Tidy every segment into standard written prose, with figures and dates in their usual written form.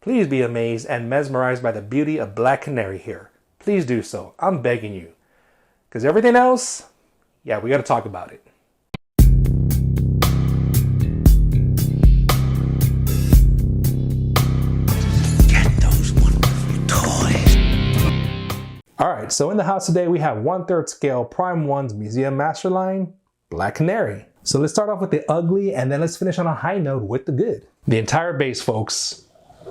please be amazed and mesmerized by the beauty of Black Canary here. Please do so. I'm begging you. Because everything else, yeah, we got to talk about it. Alright, so in the house today we have 1/3 scale Prime 1's Museum Master line, Black Canary. So let's start off with the ugly and then let's finish on a high note with the good. The entire base, folks,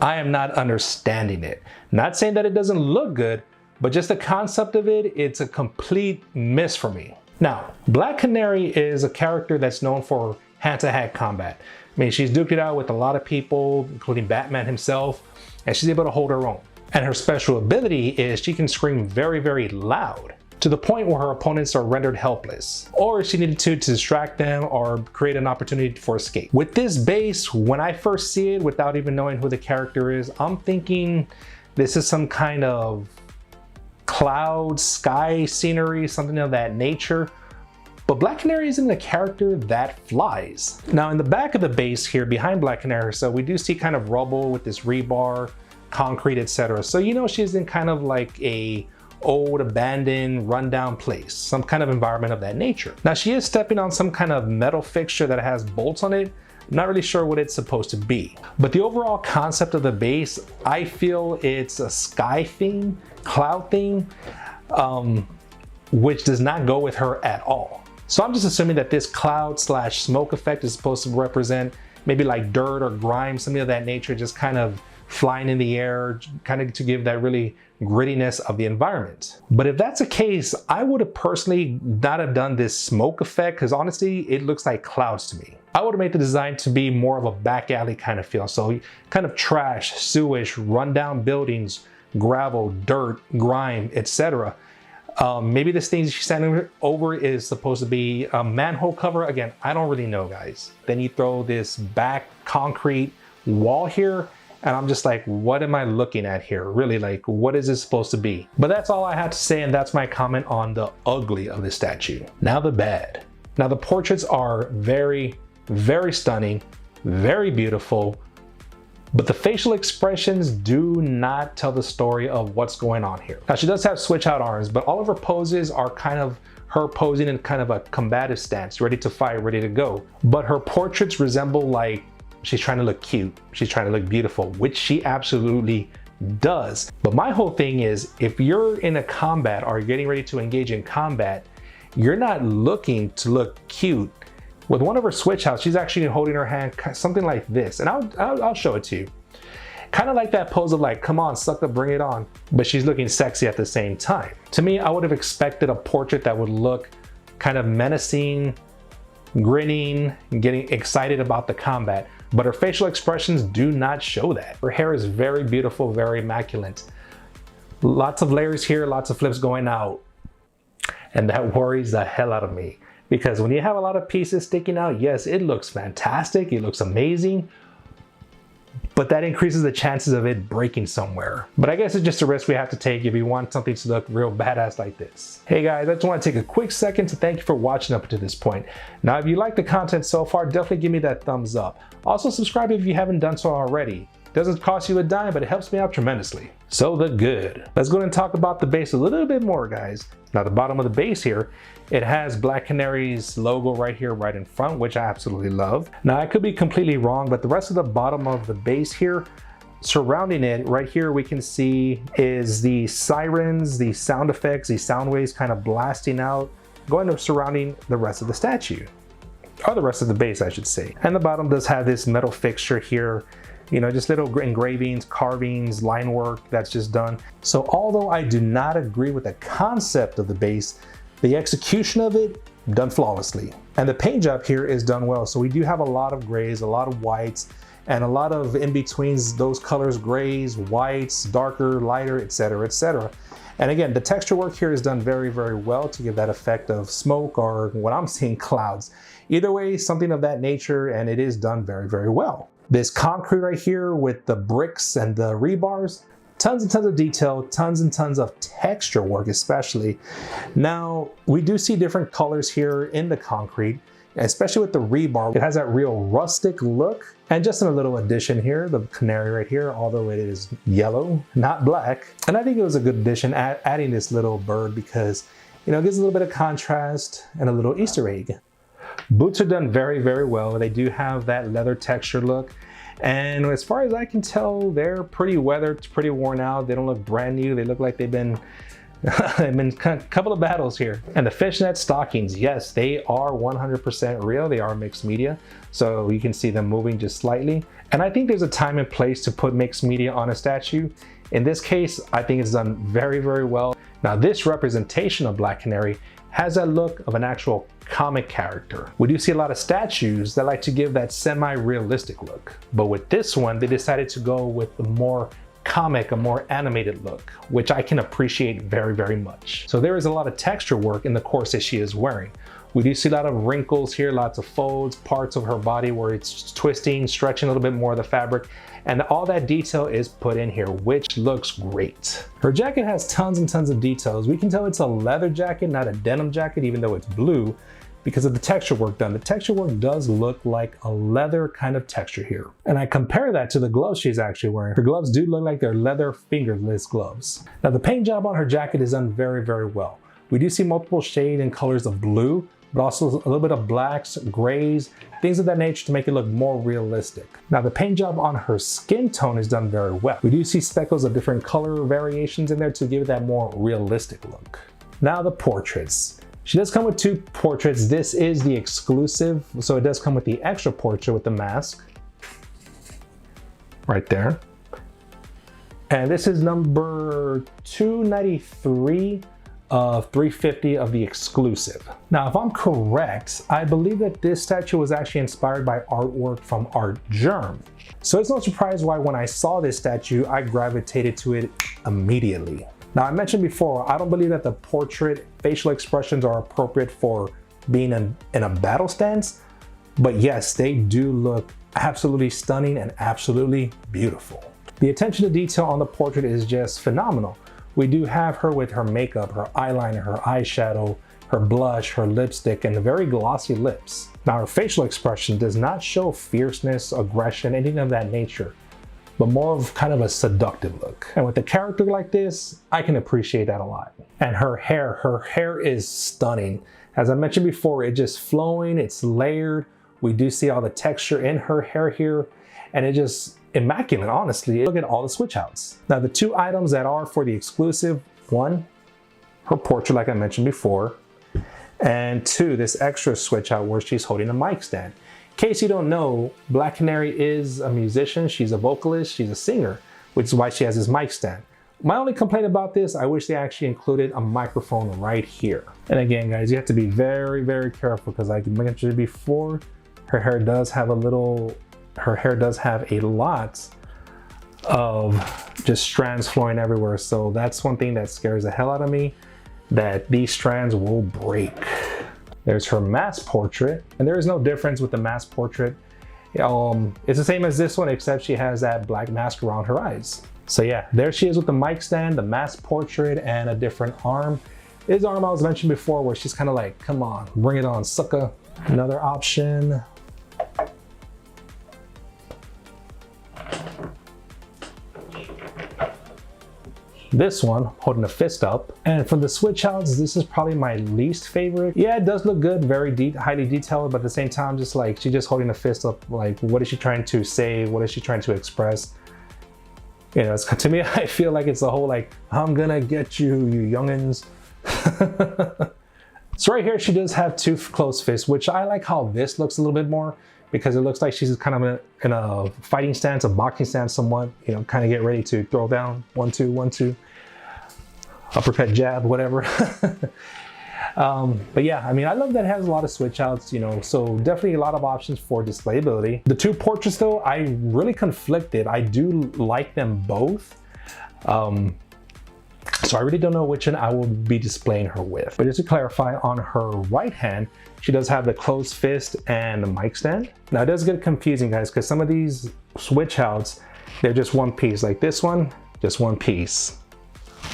I am not understanding it. Not saying that it doesn't look good, but just the concept of it, it's a complete miss for me. Now, Black Canary is a character that's known for hand-to-hand combat. I mean, she's duked it out with a lot of people, including Batman himself, and she's able to hold her own. And her special ability is she can scream very, very loud to the point where her opponents are rendered helpless, or if she needed to distract them or create an opportunity for escape. With this base, when I first see it without even knowing who the character is, I'm thinking this is some kind of cloud, sky scenery, something of that nature. But Black Canary isn't a character that flies. Now in the back of the base here behind Black Canary, so we do see kind of rubble with this rebar, concrete, etc. So you know she's in kind of like a old, abandoned, rundown place, some kind of environment of that nature. Now she is stepping on some kind of metal fixture that has bolts on it. Not really sure what it's supposed to be. But the overall concept of the base, I feel it's a sky theme, cloud theme, which does not go with her at all. So I'm just assuming that this cloud slash smoke effect is supposed to represent maybe like dirt or grime, something of that nature, just kind of flying in the air, kind of to give that really grittiness of the environment. But if that's the case, I would have personally not have done this smoke effect, because honestly, it looks like clouds to me. I would have made the design to be more of a back alley kind of feel. So kind of trash, sewage, rundown buildings, gravel, dirt, grime, etc. Maybe this thing she's standing over is supposed to be a manhole cover. Again, I don't really know, guys. Then you throw this back concrete wall here, and I'm just like, what am I looking at here? Really, like, what is this supposed to be? But that's all I had to say, and that's my comment on the ugly of the statue. Now the bad. Now the portraits are very, very stunning, very beautiful, but the facial expressions do not tell the story of what's going on here. Now she does have switch out arms, but all of her poses are kind of her posing in kind of a combative stance, ready to fight, ready to go. But her portraits resemble like she's trying to look cute, she's trying to look beautiful, which she absolutely does. But my whole thing is, if you're in a combat or getting ready to engage in combat, you're not looking to look cute. With one of her switch outs, she's actually holding her hand something like this, and I'll show it to you. Kind of like that pose of like, come on, sucker, bring it on, but she's looking sexy at the same time. To me, I would have expected a portrait that would look kind of menacing, grinning, getting excited about the combat, but her facial expressions do not show that. Her hair is very beautiful, very immaculate. Lots of layers here, lots of flips going out, and that worries the hell out of me. Because when you have a lot of pieces sticking out, yes, it looks fantastic, it looks amazing, but that increases the chances of it breaking somewhere. But I guess it's just a risk we have to take if you want something to look real badass like this. Hey guys, I just want to take a quick second to thank you for watching up to this point. Now, if you like the content so far, definitely give me that thumbs up. Also subscribe if you haven't done so already. Doesn't cost you a dime, but it helps me out tremendously. So the good. Let's go ahead and talk about the base a little bit more, guys. Now the bottom of the base here, it has Black Canary's logo right here, right in front, which I absolutely love. Now I could be completely wrong, but the rest of the bottom of the base here, surrounding it, right here we can see is the sirens, the sound effects, the sound waves kind of blasting out, going to surrounding the rest of the statue. Or the rest of the base, I should say. And the bottom does have this metal fixture here, you know, just little engravings, carvings, line work that's just done. So although I do not agree with the concept of the base, the execution of it done flawlessly. And the paint job here is done well. So we do have a lot of grays, a lot of whites, and a lot of in-betweens, those colors, grays, whites, darker, lighter, etc., etc. And again, the texture work here is done very, very well to give that effect of smoke or what I'm seeing, clouds. Either way, something of that nature, and it is done very, very well. This concrete right here with the bricks and the rebars, tons and tons of detail, tons and tons of texture work especially. Now, we do see different colors here in the concrete. especially with the rebar. It has that real rustic look. And just in a little addition here, the canary right here, although it is yellow, not black. And I think it was a good addition, adding this little bird because, you know, it gives a little bit of contrast and a little Easter egg. Boots are done very, very well. They do have that leather texture look. And as far as I can tell, they're pretty weathered, pretty worn out. They don't look brand new. They look like they've been a couple of battles here. And the fishnet stockings, yes, they are 100% real. They are mixed media. So you can see them moving just slightly. And I think there's a time and place to put mixed media on a statue. In this case, I think it's done very, very well. Now this representation of Black Canary has that look of an actual comic character. We do see a lot of statues that like to give that semi-realistic look. But with this one, they decided to go with the more comic, a more animated look, which I can appreciate very, very much. So there is a lot of texture work in the corset she is wearing. We do see a lot of wrinkles here, lots of folds, parts of her body where it's twisting, stretching a little bit more of the fabric, and all that detail is put in here, which looks great. Her jacket has tons and tons of details. We can tell it's a leather jacket, not a denim jacket, even though it's blue, because of the texture work done. The texture work does look like a leather kind of texture here. And I compare that to the gloves she's actually wearing. Her gloves do look like they're leather fingerless gloves. Now the paint job on her jacket is done very, very well. We do see multiple shades and colors of blue, but also a little bit of blacks, grays, things of that nature to make it look more realistic. Now the paint job on her skin tone is done very well. We do see speckles of different color variations in there to give it that more realistic look. Now the portraits. She does come with two portraits. This is the exclusive, so it does come with the extra portrait with the mask right there. And this is number 293 of 350 of the exclusive. Now, if I'm correct, I believe that this statue was actually inspired by artwork from Art Germ. So it's no surprise why when I saw this statue, I gravitated to it immediately. Now, I mentioned before, I don't believe that the portrait facial expressions are appropriate for being in a battle stance, but yes, they do look absolutely stunning and absolutely beautiful. The attention to detail on the portrait is just phenomenal. We do have her with her makeup, her eyeliner, her eyeshadow, her blush, her lipstick, and very glossy lips. Now, her facial expression does not show fierceness, aggression, anything of that nature, but more of kind of a seductive look. And with a character like this, I can appreciate that a lot. And her hair is stunning. As I mentioned before, it's just flowing, it's layered. We do see all the texture in her hair here, and it just immaculate, honestly. Look at all the switch outs. Now, the two items that are for the exclusive, one, her portrait, like I mentioned before, and two, this extra switch out where she's holding a mic stand. In case you don't know, Black Canary is a musician, she's a vocalist, she's a singer, which is why she has this mic stand. My only complaint about this, I wish they actually included a microphone right here. And again, guys, you have to be very, very careful because like I mentioned before, her hair does have a lot of just strands flowing everywhere. So that's one thing that scares the hell out of me, that these strands will break. There's her mask portrait, and there is no difference with the mask portrait. It's the same as this one, except she has that black mask around her eyes. So yeah, there she is with the mic stand, the mask portrait, and a different arm. This arm I was mentioned before where she's kind of like, come on, bring it on, sucker. Another option. This one holding a fist up. And for the switch outs, this is probably my least favorite. Yeah, it does look good, very highly detailed, but at the same time, just like she's just holding a fist up. Like, what is she trying to say? What is she trying to express? You know, to me, I feel like it's the whole like, I'm gonna get you, you youngins. So right here, she does have two closed fists, which I like how this looks a little bit more, because it looks like she's kind of in a fighting stance, a boxing stance somewhat, you know, kind of get ready to throw down, 1, 2, 1, 2, uppercut, jab, whatever. But yeah, I mean, I love that it has a lot of switch outs, you know, so definitely a lot of options for displayability. The two portraits though, I really conflicted. I do like them both. So I really don't know which one I will be displaying her with. But just to clarify, on her right hand, she does have the closed fist and the mic stand. Now it does get confusing, guys, because some of these switch outs, they're just one piece. Like this one, just one piece.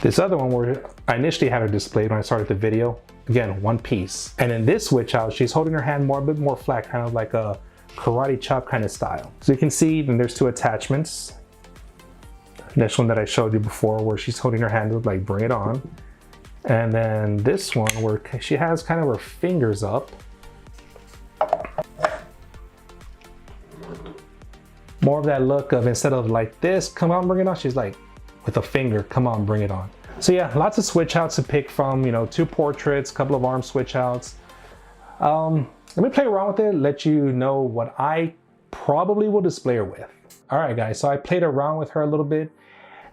This other one where I initially had her displayed when I started the video, again, one piece. And in this switch out, she's holding her hand a bit more flat, kind of like a karate chop kind of style. So you can see then there's two attachments. This one that I showed you before where she's holding her hand with like bring it on. And then this one where she has kind of her fingers up. More of that look of instead of like this, come on, bring it on, she's like with a finger, come on, bring it on. So yeah, lots of switch outs to pick from, you know, two portraits, a couple of arm switch outs. Let me play around with it, let you know what I probably will display her with. All right, guys, so I played around with her a little bit,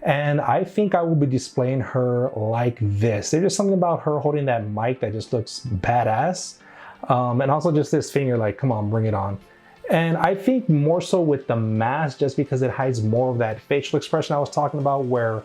and I think I will be displaying her like this. There's just something about her holding that mic that just looks badass. And also just this finger, like, come on, bring it on. And I think more so with the mask, just because it hides more of that facial expression I was talking about, where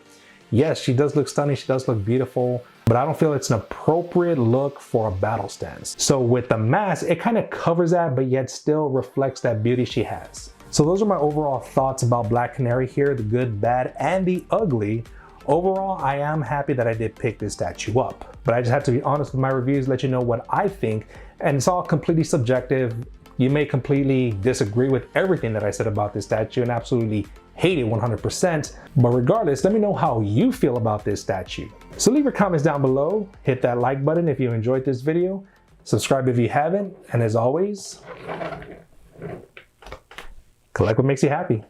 yes, she does look stunning, she does look beautiful, but I don't feel it's an appropriate look for a battle stance. So with the mask, it kind of covers that, but yet still reflects that beauty she has. So those are my overall thoughts about Black Canary here, the good, bad, and the ugly. Overall, I am happy that I did pick this statue up, but I just have to be honest with my reviews, let you know what I think, and it's all completely subjective. You may completely disagree with everything that I said about this statue and absolutely hate it 100%, but regardless, let me know how you feel about this statue. So leave your comments down below, hit that like button if you enjoyed this video, subscribe if you haven't, and as always, collect what makes you happy.